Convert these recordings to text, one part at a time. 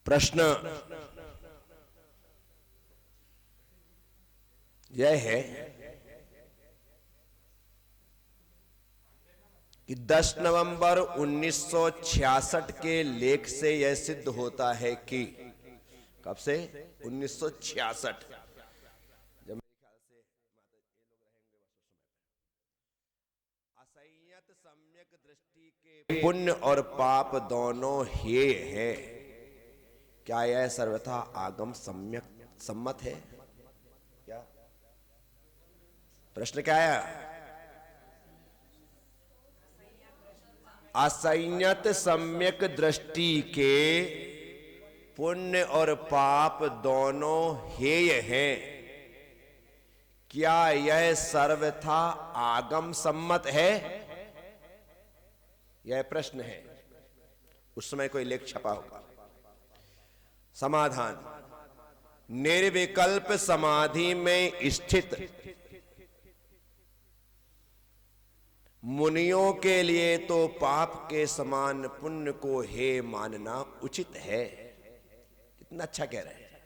प्रश्न यह है कि 10 नवंबर 1966 के लेख से यह सिद्ध होता है कि कब से 1966 जब मेरे ख्याल से असंयत सम्यक दृष्टि के पुण्य और पाप दोनों हेय है। क्या यह सर्वथा आगम सम्यक सम्मत है? क्या प्रश्न क्या है? असंयत सम्यक दृष्टि के पुण्य और पाप दोनों हेय हैं। क्या यह सर्वथा आगम सम्मत है? यह प्रश्न है। उस समय कोई लेख छपा होगा। समाधान, निर्विकल्प समाधि में स्थित मुनियों के लिए तो पाप के समान पुण्य को हेय मानना उचित है। कितना अच्छा कह रहे हैं।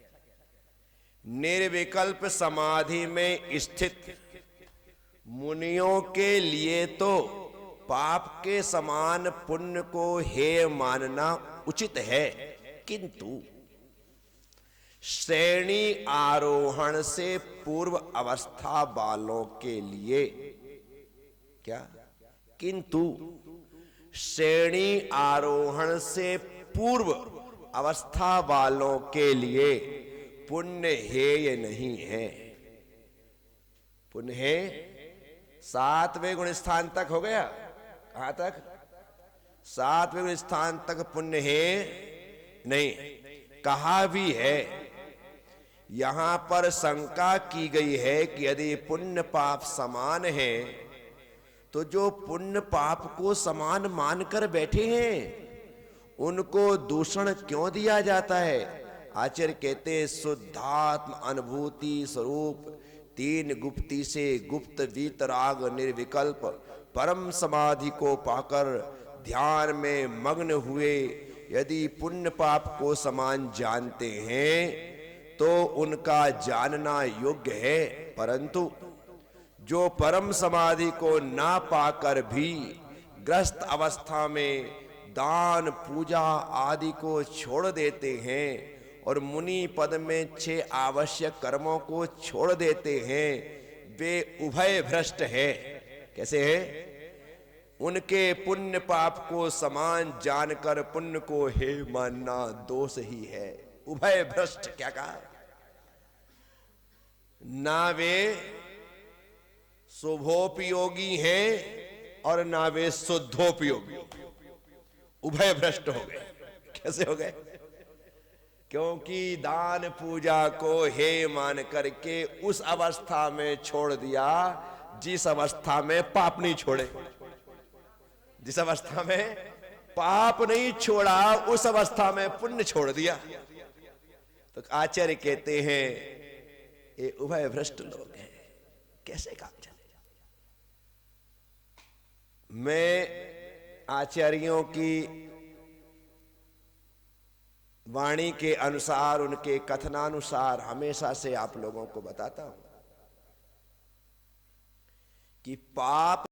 निर्विकल्प समाधि में स्थित मुनियों के लिए तो पाप के समान पुण्य को हेय मानना उचित है, किंतु श्रेणी आरोहण से पूर्व अवस्था वालों के लिए क्या? किंतु श्रेणी आरोहण से पूर्व अवस्था वालों के लिए पुण्य हेय नहीं है। पुण्य है 7वें गुण स्थान तक हो गया। कहां तक? 7वें गुण स्थान तक पुण्य है नहीं। कहा भी है, यहां पर शंका की गई है कि यदि पुण्य पाप समान है तो जो पुण्य पाप को समान मानकर बैठे हैं उनको दूषण क्यों दिया जाता है? आचार्य कहते शुद्धात्म अनुभूति स्वरूप तीन गुप्ती से गुप्त वीतराग निर्विकल्प परम समाधि को पाकर ध्यान में मग्न हुए यदि पुण्य पाप को समान जानते हैं तो उनका जानना योग्य है, परंतु जो परम समाधि को ना पाकर भी ग्रस्त अवस्था में दान पूजा आदि को छोड़ देते हैं और मुनि पद में 6 आवश्यक कर्मों को छोड़ देते हैं, वे उभय भ्रष्ट है। कैसे है? उनके पुण्य पाप को समान जानकर पुण्य को हेय मानना दोष ही है। उभय भ्रष्ट क्या कहा? ना वे शुभोपयोगी हैं और ना वे शुद्धोपयोगी। उभय भ्रष्ट हो गए। कैसे हो गए? क्योंकि दान पूजा को हेय मान करके उस अवस्था में छोड़ दिया जिस अवस्था में पाप नहीं छोड़े। जिस अवस्था में पाप नहीं छोड़ा उस अवस्था में पुण्य छोड़ दिया। तो आचार्य कहते हैं ये उभय भ्रष्ट लोग हैं। कैसे काम चलेगा? मैं आचार्यों की वाणी के अनुसार उनके कथनानुसार हमेशा से आप लोगों को बताता हूं कि पाप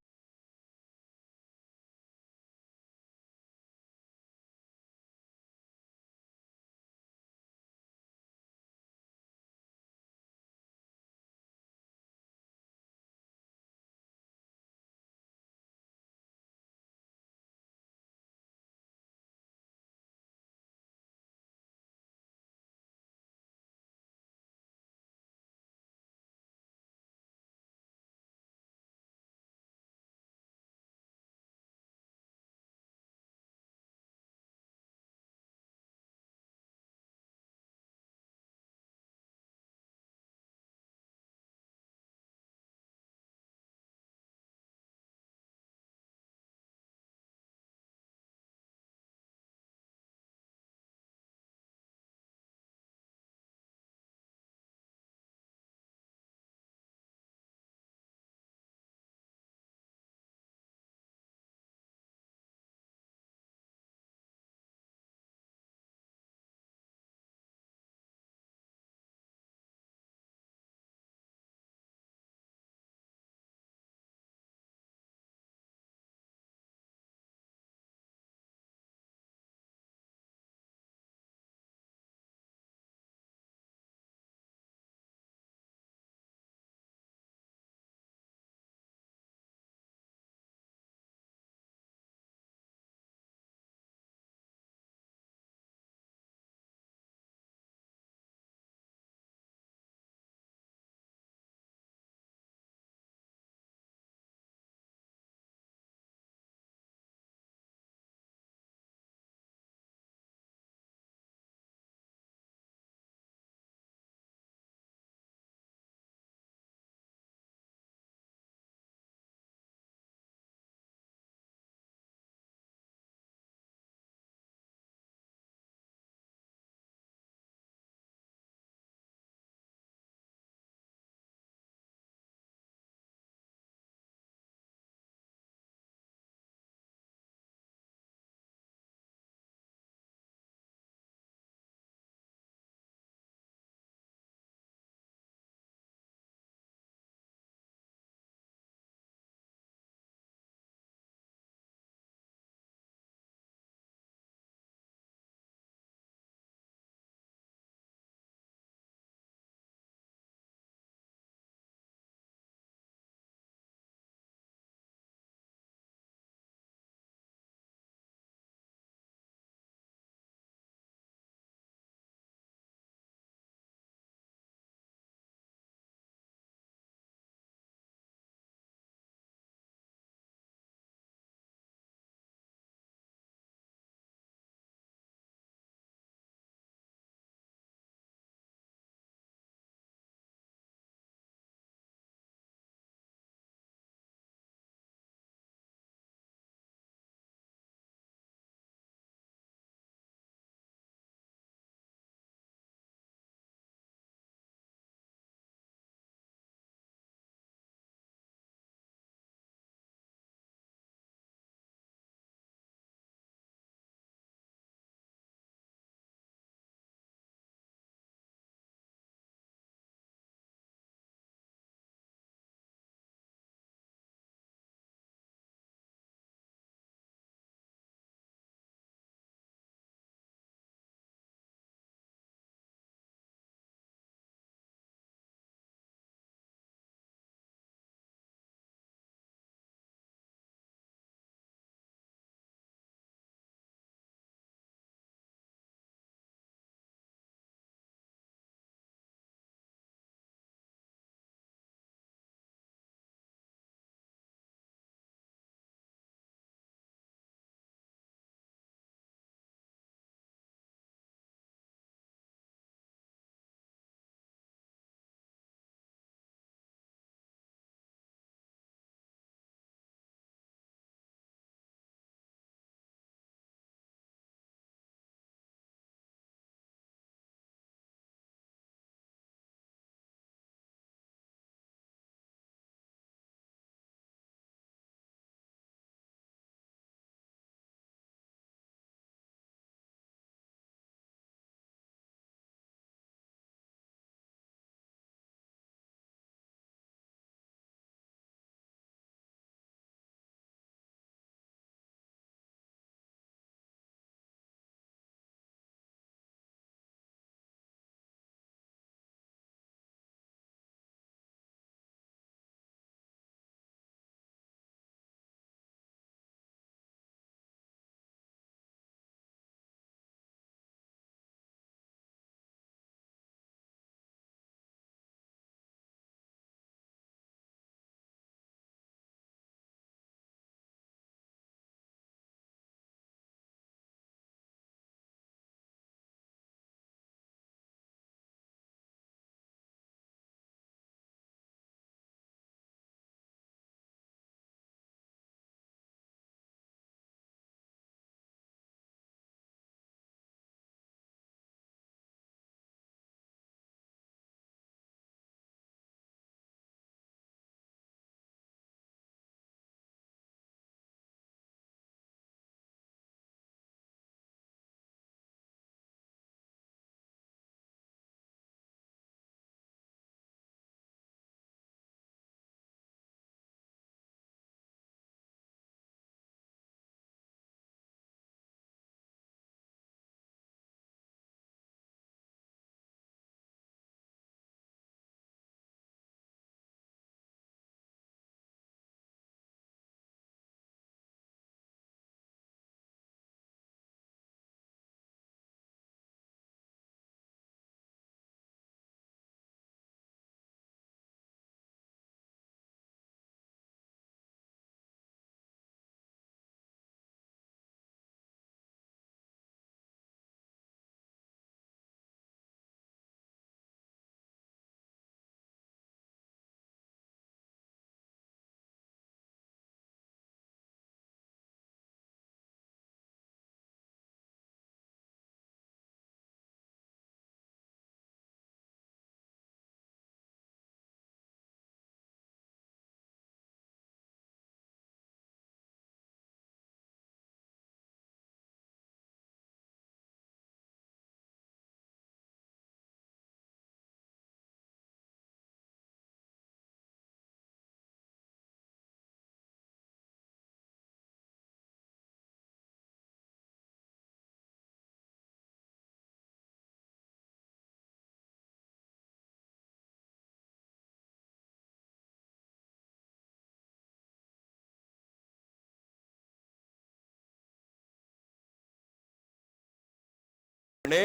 ने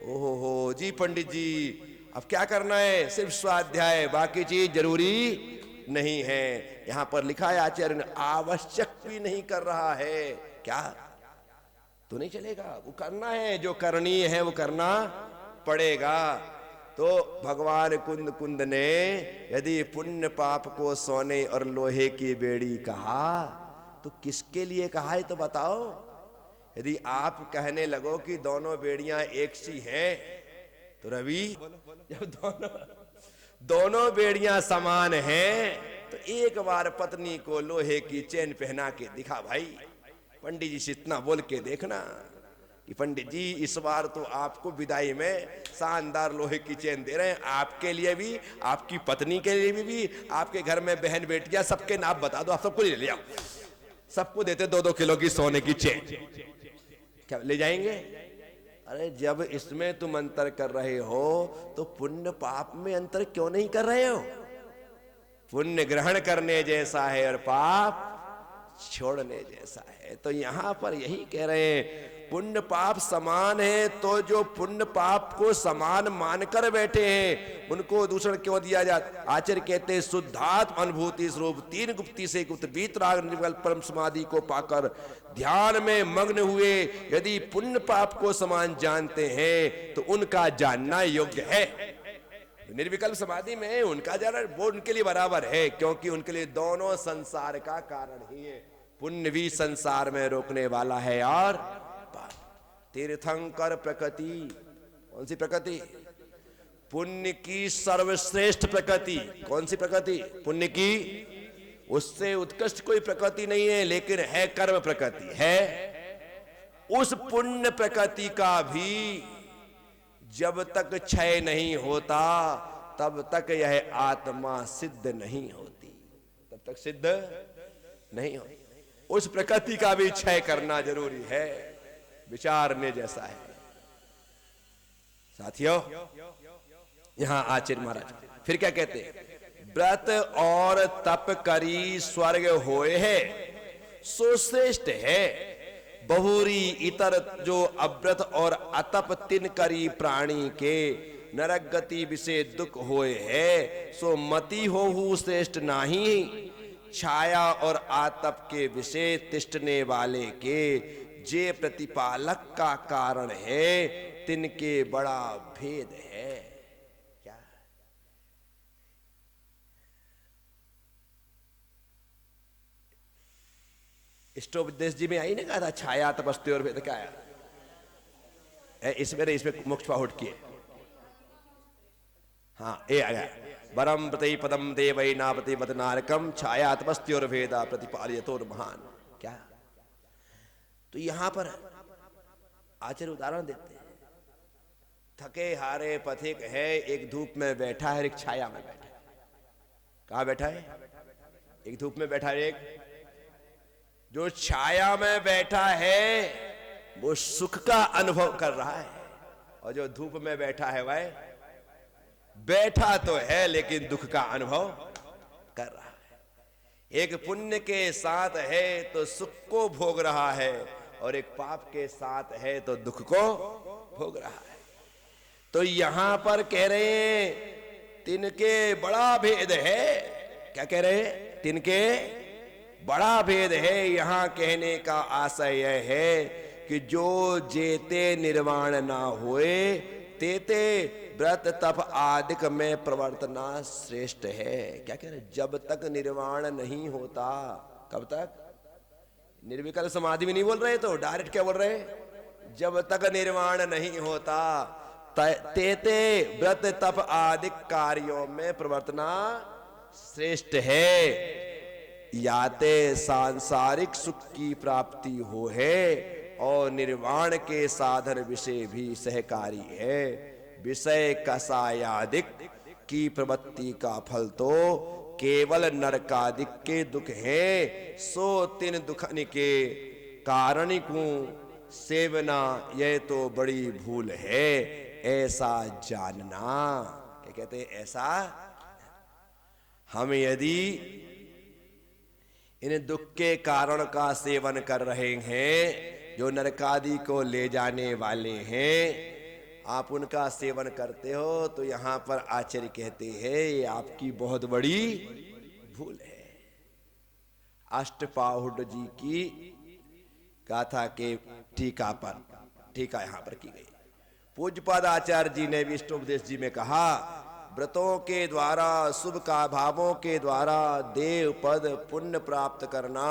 ओहो हो जी पंडित जी, अब क्या करना है? सिर्फ स्वाध्याय, बाकी चीज जरूरी नहीं है। यहां पर लिखा है आचार्य ने आवश्यक भी नहीं कर रहा है। क्या? तो नहीं चलेगा, वो करना है, जो करणीय है वो करना पड़ेगा। तो भगवान कुंद कुंद ने यदि पुण्य पाप को सोने और लोहे की बेड़ी कहा तो किसके लिए कहा है तो बताओ। यदि आप कहने लगो कि दोनों बेड़ियां एक सी हैं तो रवि, जब दोनों बेड़ियां समान हैं तो एक बार पत्नी को लोहे की चेन पहना के दिखा भाई। पंडित जी से इतना बोल के देखना कि पंडित जी इस बार तो आपको विदाई में शानदार लोहे की चेन दे रहे हैं, आपके लिए भी, आपकी पत्नी के लिए भी, आपके घर में बहन बेटियां सबके नाम बता दो, आप सबको ले लिया, सबको देते 2-2 किलो की सोने की चेन। क्या ले जाएंगे? अरे जब इसमें तुम अंतर कर रहे हो तो पुण्य पाप में अंतर क्यों नहीं कर रहे हो? पुण्य ग्रहण करने जैसा है और पाप छोड़ने जैसा है। तो यहां पर यही कह रहे हैं पुण्य पाप समान है, तो जो पुण्य पाप को समान मानकर बैठे हैं उनको दूषण क्यों दिया जाता? आचार्य कहते हैं शुद्धात्म अनुभूति स्वरूप तीन गुप्ती से गुप्त वीतराग निर्विकल्प परम समाधि को पाकर ध्यान में मग्न हुए यदि पुण्य पाप को समान जानते हैं तो उनका जानना योग्य है। निर्विकल्प समाधि में उनका जानना वो उनके लिए बराबर है, क्योंकि उनके लिए दोनों संसार का कारण ही है। पुण्य भी संसार में रोकने वाला है और तीर्थंकर प्रकृति, कौन सी प्रकृति? पुण्य की सर्वश्रेष्ठ प्रकृति। कौन सी प्रकृति? पुण्य की, उससे उत्कृष्ट कोई प्रकृति नहीं है, लेकिन है कर्म प्रकृति है। उस पुण्य प्रकृति का भी जब तक क्षय नहीं होता तब तक यह आत्मा सिद्ध नहीं होती, तब तक सिद्ध नहीं होती। उस प्रकृति का भी क्षय करना जरूरी है, विचारने जैसा है। साथियों, यहां आचार्य महाराज फिर क्या कहते हैं? व्रत और तप करी स्वर्ग होए है सो श्रेष्ठ है, बहुरी इतर जो अव्रत और अतप तिन करी प्राणी के नरक गति विषय दुख होए है सो मति होहु श्रेष्ठ नाही, छाया और आतप के विषय तिष्ठने वाले के जे प्रतिपालक का कारण है तिनके बड़ा भेद है। क्या? इष्टोपदेश जी में आई ना, कहा था छाया तपस्ते और भेद। क्या आया इसमें मोक्ष पाहुट किए। हाँ, ये आ गया वरम प्रति पदम देवै नापति मत नारकम छाया तपस्ते और भेदा प्रतिपालयतोर महान। क्या? तो यहां पर आचार्य उदाहरण देते हैं। थके हारे पथिक है, एक धूप में बैठा है, एक छाया में बैठा है। कहां बैठा है? एक धूप में बैठा है, एक जो छाया में बैठा है वो सुख का अनुभव कर रहा है, और जो धूप में बैठा है वह बैठा तो है लेकिन दुख का अनुभव कर रहा है। एक पुण्य के साथ है तो सुख को भोग रहा है, और एक पाप के साथ है तो दुख को भोग रहा है। तो यहां पर कह रहे हैं तिनके बड़ा भेद है। क्या कह रहे हैं? तिनके बड़ा भेद है। यहां कहने का आशय यह है कि जो जेते निर्वाण ना होए तेते व्रत तप आदिक में प्रवर्तना श्रेष्ठ है। क्या कह रहे? जब तक निर्वाण नहीं होता, कब तक? निर्विकल्प समाधि में नहीं बोल रहे, तो डायरेक्ट क्या बोल रहे? जब तक निर्वाण नहीं होता तेते व्रत तप आदि कार्यों में प्रवर्तना श्रेष्ठ है। याते सांसारिक सुख की प्राप्ति हो है और निर्वाण के साधन विषय भी सहकारी है। विषय कसायादिक की प्रवृत्ति का फल तो केवल नरकादिक के दुख है। सो तीन दुखन के कारणिकु सेवना यह तो बड़ी भूल है, ऐसा जानना। क्या कहते हैं? ऐसा हम यदि इन दुख के कारण का सेवन कर रहे हैं, जो नरकादि को ले जाने वाले हैं, आप उनका सेवन करते हो तो यहां पर आचार्य कहते हैं ये आपकी बहुत बड़ी भूल है। अष्टपाहुड जी की गाथा के टीका पर टीका यहां पर की गई। पूज्यपाद आचार्य जी ने भी इष्टोपदेश जी में कहा, व्रतों के द्वारा शुभ का भावों के द्वारा देव पद पुण्य प्राप्त करना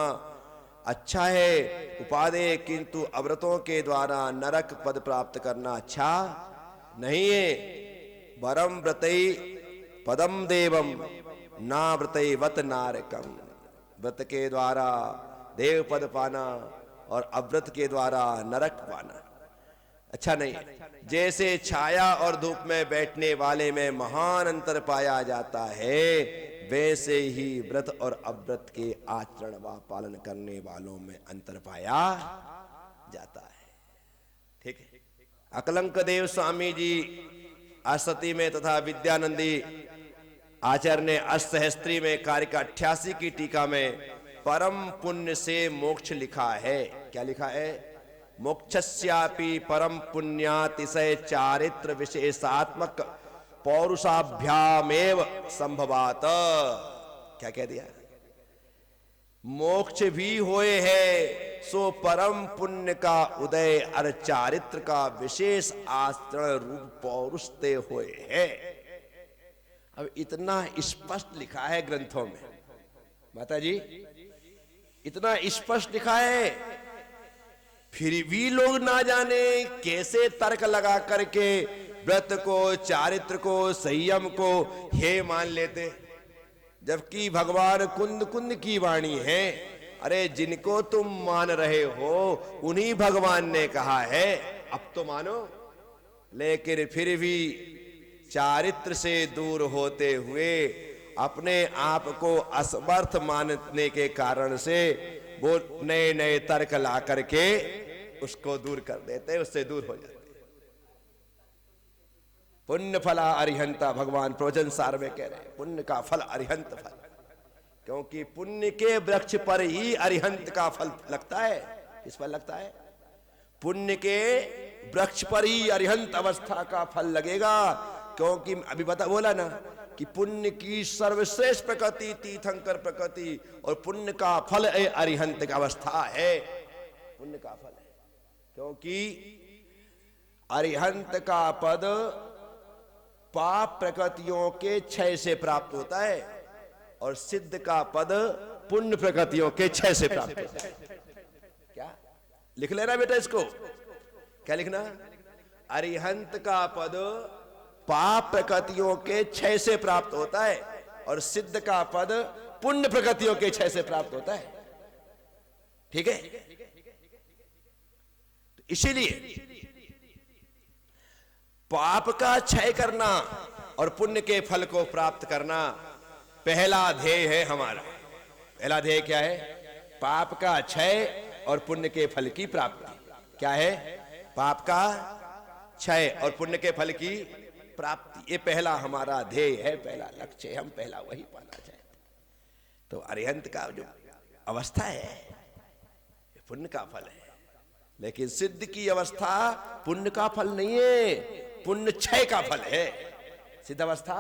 अच्छा है उपादेय, किंतु अव्रतों के द्वारा नरक पद प्राप्त करना अच्छा नहीं है। वरम व्रतई पदम देवम ना व्रतई वत नारकम। व्रत के द्वारा देव पद पाना और अव्रत के द्वारा नरक पाना अच्छा नहीं है। जैसे छाया और धूप में बैठने वाले में महान अंतर पाया जाता है, वैसे ही व्रत और अव्रत के आचरण व पालन करने वालों में अंतर पाया जाता है। ठीक है। अकलंक देव स्वामी जी अष्टती में तथा विद्यानंदी आचार्य ने अष्टसहस्त्री में कारिका 88 की टीका में परम पुण्य से मोक्ष लिखा है। क्या लिखा है? मोक्षस्यापि परम पुण्यातिशय चारित्र विशेषात्मक पौरुषाभ्यामेव संभवात। क्या कह दिया? मोक्ष भी होए है सो परम पुण्य का उदय और चारित्र का विशेष आचरण रूप पौरुषते होए है। अब इतना स्पष्ट लिखा है ग्रंथों में, माता जी इतना स्पष्ट लिखा है, फिर भी लोग ना जाने कैसे तर्क लगा करके व्रत को, चारित्र को, संयम को हे मान लेते, जबकि भगवान कुंद कुंद की वाणी है। अरे जिनको तुम मान रहे हो उन्हीं भगवान ने कहा है अब तो मानो, लेकिन फिर भी चारित्र से दूर होते हुए अपने आप को असमर्थ मानने के कारण से वो नए नए तर्क ला करके उसको दूर कर देते, उससे दूर हो जाते। पुण्य फला अरिहंता, भगवान प्रवचन सार में कह रहे हैं पुण्य का फल अरिहंत फल, क्योंकि पुण्य के वृक्ष पर ही अरिहंत का फल लगता है। किस पर लगता है? पुण्य के वृक्ष पर ही अरिहंत अवस्था का फल लगेगा, क्योंकि अभी बोला ना कि पुण्य की सर्वश्रेष्ठ प्रकृति तीर्थंकर प्रकृति और पुण्य का फल अरिहंत का अवस्था है। पुण्य का फल है, क्योंकि अरिहंत का पद पाप प्रकृतियों के क्षय से प्राप्त होता है और सिद्ध का पद पुण्य प्रकृतियों के क्षय से प्राप्त होता है। क्या लिख लेना बेटा इसको? क्या लिखना? अरिहंत का पद पाप प्रकृतियों के क्षय से प्राप्त होता है और सिद्ध का पद पुण्य प्रकृतियों के क्षय से प्राप्त होता है। ठीक है? तो इसीलिए पाप का क्षय करना और पुण्य के फल को प्राप्त करना पहला ध्येय है हमारा। पहला ध्येय क्या है? पाप का क्षय और पुण्य के फल की प्राप्ति। क्या है? पाप का क्षय और पुण्य के फल की प्राप्ति, ये पहला हमारा ध्येय है, पहला लक्ष्य है, हम पहला वही पाना चाहते हैं। तो अरिहंत का जो अवस्था है ये पुण्य का फल है, लेकिन सिद्ध की अवस्था पुण्य का फल नहीं है, पुण्य क्षय का फल है। सिद्ध अवस्था,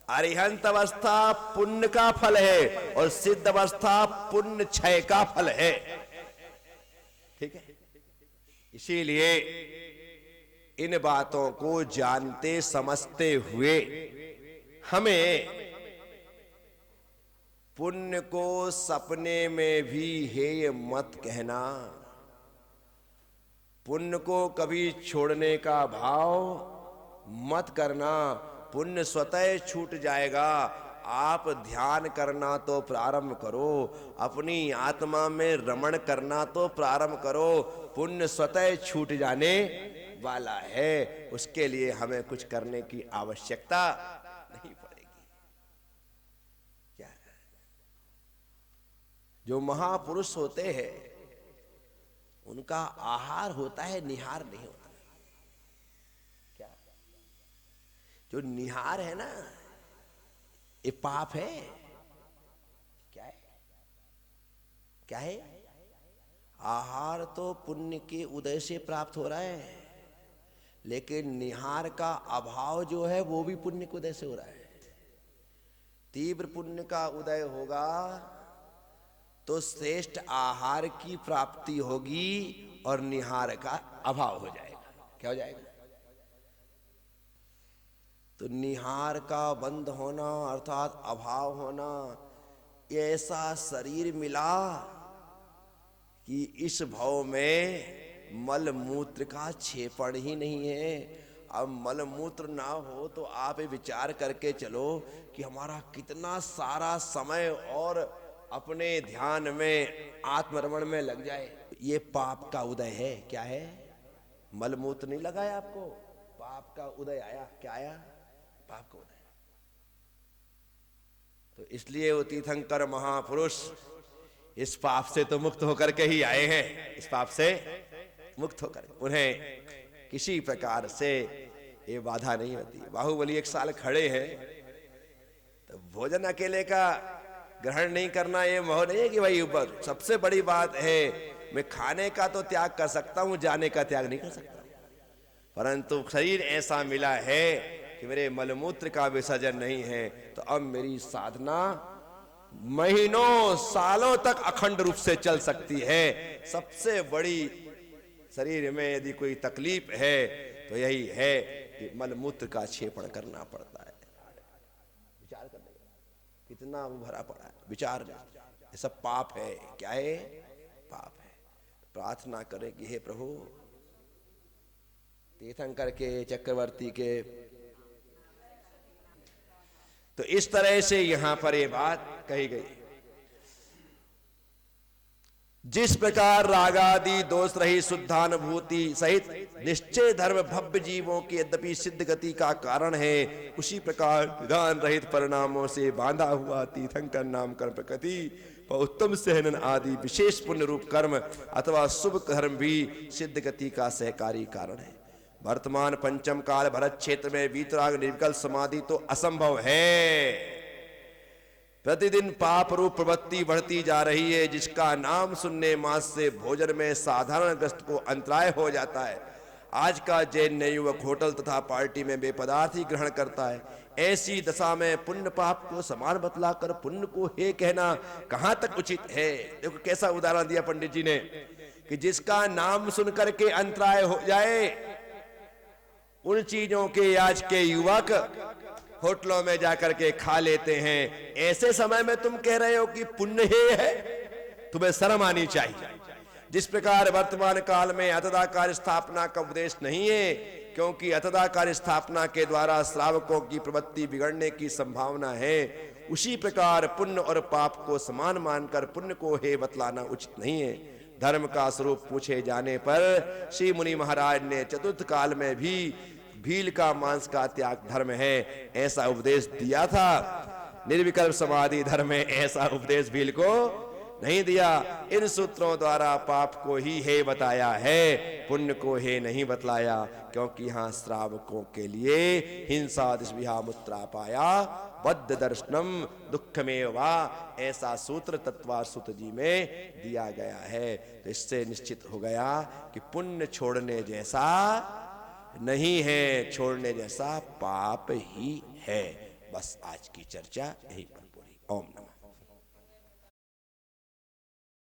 अरिहंत अवस्था पुण्य का फल है और सिद्ध अवस्था पुण्य क्षय का फल है। ठीक है? इसीलिए इन बातों को जानते समझते हुए हमें पुण्य को सपने में भी हेय मत कहना, पुण्य को कभी छोड़ने का भाव मत करना। पुण्य स्वतः छूट जाएगा, आप ध्यान करना तो प्रारंभ करो, अपनी आत्मा में रमण करना तो प्रारंभ करो, पुण्य स्वतः छूट जाने वाला है। उसके लिए हमें कुछ करने की आवश्यकता नहीं पड़ेगी। क्या? जो महापुरुष होते हैं उनका आहार होता है, निहार नहीं होता। क्या? जो निहार है ना ये पाप है। क्या है? क्या है? आहार तो पुण्य के उदय से प्राप्त हो रहा है, लेकिन निहार का अभाव जो है वो भी पुण्य के उदय से हो रहा है। तीव्र पुण्य का उदय होगा तो श्रेष्ठ आहार की प्राप्ति होगी और निहार का अभाव हो जाएगा। क्या हो जाएगा? तो निहार का बंद होना अर्थात अभाव होना, ऐसा शरीर मिला कि इस भव में मल मूत्र का क्षेपण ही नहीं है। अब मल मूत्र ना हो तो आप विचार करके चलो कि हमारा कितना सारा समय और अपने ध्यान में आत्मरमण में लग जाए। ये पाप का उदय है। क्या है? मल मूत्र नहीं लगाया आपको, पाप का उदय आया। क्या आया? पाप का उदय। तो इसलिए वो तीर्थंकर महापुरुष इस पाप से तो मुक्त होकर के ही आए हैं। इस पाप से मुक्त होकर उन्हें किसी प्रकार से ये बाधा नहीं होती। बाहुबली 1 साल खड़े हैं तो भोजन अकेले का ग्रहण नहीं करना ये मोह नहीं है कि भाई ऊपर। सबसे बड़ी बात है मैं खाने का तो त्याग कर सकता हूं, जाने का त्याग नहीं कर सकता। परंतु शरीर ऐसा मिला है कि मेरे मलमूत्र का विसर्जन नहीं है, तो अब मेरी साधना महीनों सालों तक अखंड रूप से चल सकती है। सबसे बड़ी शरीर में यदि कोई तकलीफ है तो यही है कि मलमूत्र का क्षेपण करना पड़ता है। विचार करने कितना वो भरा पड़ा है। विचार ये सब पाप है। क्या है? पाप है। प्रार्थना करें कि हे प्रभु तीर्थंकर के, चक्रवर्ती के। तो इस तरह से यहां पर यह बात कही गई। जिस प्रकार रागादि दोष रही शुद्धानुभूति सहित निश्चय धर्म भव्य जीवों की यद्यपि सिद्ध गति का कारण है, उसी प्रकार विधान रहित परिणामों से बांधा हुआ तीर्थंकर नाम कर्म प्रकृति व उत्तम सहनन आदि विशेष पुण्य रूप कर्म अथवा शुभ कर्म भी सिद्ध गति का सहकारी कारण है। वर्तमान पंचम काल भरत क्षेत्र में वीतराग निर्विकल समाधि तो असंभव है। प्रतिदिन पाप रूप प्रवृत्ति बढ़ती जा रही है, जिसका नाम सुनने मात्र से भोजन में साधारण ग्रस्त को अंतराय हो जाता है। आज का जैन युवक होटल तथा पार्टी में बेपदार्थ ही ग्रहण करता है। ऐसी दशा में पुण्य पाप को समान बतलाकर पुण्य को हे कहना कहां तक उचित है। देखो कैसा उदाहरण दिया पंडित जी ने कि जिसका नाम सुन करके अंतराय हो जाए, उन चीजों के आज के युवक होटलों में जाकर के खा लेते हैं। ऐसे समय में तुम कह रहे हो कि पुण्य है? तुम्हें शर्म आनी चाहिए। जिस प्रकार वर्तमान काल में अतदाकार स्थापना का उपदेश नहीं है, क्योंकि अतदाकार स्थापना के द्वारा श्रावकों की प्रवृत्ति बिगड़ने की संभावना है, उसी प्रकार पुण्य और पाप को समान मानकर पुण्य को हे बतलाना उचित नहीं है। धर्म का स्वरूप पूछे जाने पर श्री मुनि महाराज ने चतुर्थ काल में भी भील का मांस का त्याग धर्म है ऐसा उपदेश दिया था। निर्विकल्प समाधि धर्म में ऐसा उपदेश भील को नहीं दिया। इन सूत्रों द्वारा पाप को ही हे बताया है, पुण्य को हे नहीं बतलाया, क्योंकि यहाँ श्रावकों के लिए हिंसा दिशविहामुत्रा पाया बद्ध दर्शनम दुखमेवा ऐसा सूत्र तत्वासूत्र जी में दिया गया है। तो इससे निश्चित हो गया कि पुण्य छोड़ने जैसा नहीं है, छोड़ने जैसा पाप ही है। बस आज की चर्चा यही पर पूरी। ओम नमः।